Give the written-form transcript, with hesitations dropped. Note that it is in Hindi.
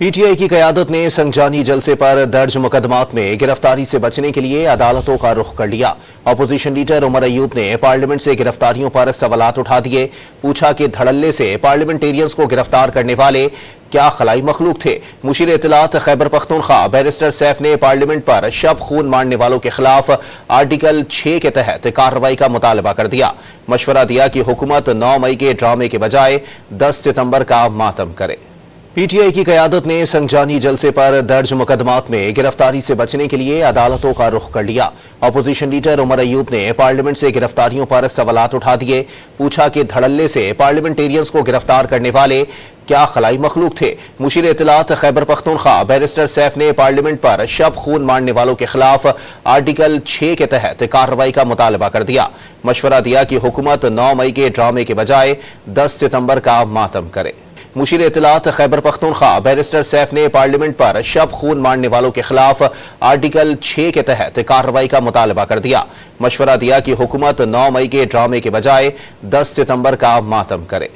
पीटीआई की क़यादत ने संजानी जलसे पर दर्ज मुकदमात में गिरफ्तारी से बचने के लिए अदालतों का रुख कर लिया। अपोजिशन लीडर उमर अयूब ने पार्लियामेंट से गिरफ्तारियों पर सवालात उठा दिए। पूछा कि धड़ल्ले से पार्लियामेंटेरियंस को गिरफ्तार करने वाले क्या खलाई मखलूक थे। मुशीर इत्तलात खैबर पख्तूनख्वा बैरिस्टर सैफ ने पार्लियामेंट पर शब खून मारने वालों के खिलाफ आर्टिकल 6 के तहत कार्रवाई का मुतालबा कर दिया। मशवरा दिया कि हुकूमत 9 मई के ड्रामे के बजाय 10 सितंबर का मातम करे। पीटीआई की क़यादत ने संजानी जलसे पर दर्ज मुकदमात में गिरफ्तारी से बचने के लिए अदालतों का रुख कर लिया। अपोजिशन लीडर उमर अयूब ने पार्लियामेंट से गिरफ्तारियों पर सवालात उठा दिए। पूछा कि धड़ल्ले से पार्लियामेंटेरियंस को गिरफ्तार करने वाले क्या खलाई मखलूक थे। मुशीर इत्तलात खैबर पख्तूनख्वा बैरिस्टर सैफ ने पार्लियामेंट पर शब खून मारने वालों के खिलाफ आर्टिकल 6 के तहत कार्रवाई का मुतालबा कर दिया। मशवरा दिया कि हुकूमत 9 मई के ड्रामे के बजाय 10 सितंबर का मातम करे। मुशीर इत्तलात खैबर पख्तूनख्वा बैरिस्टर सैफ ने पार्लियामेंट पर शब खून मारने वालों के खिलाफ आर्टिकल 6 के तहत कार्रवाई का मुतालबा कर दिया। मशवरा दिया कि हुकूमत 9 मई के ड्रामे के बजाय 10 सितंबर का मातम करे।